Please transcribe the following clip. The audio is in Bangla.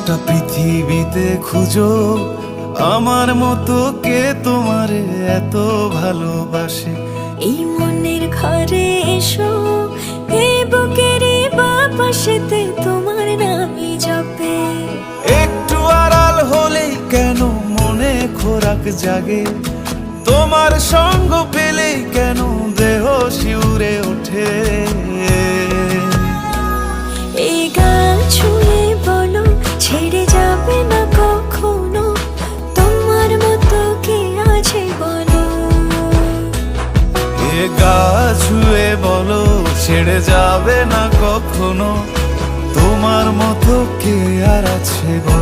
গোটা পৃথিবীতে খুঁজো আমার মতো কে তোমারে এত ভালোবাসে। এই মনের ঘরে এসো, এই বুকেরই বাপাশেতে তোমার নামই জপে। একটু আড়াল হলেই কেন মনে খোরাক জাগে, তোমার সঙ্গ পেলেই কেন দেহ শিউরে ওঠে। এই গান ছুঁয়ে বলো ছেড়ে যাবে না কখনো, তোমার মতো কে আছে বলো। এ গা ছুঁয়ে বলো ছেড়ে যাবে না কখনো, তোমার মতো কে আর আছে বলো।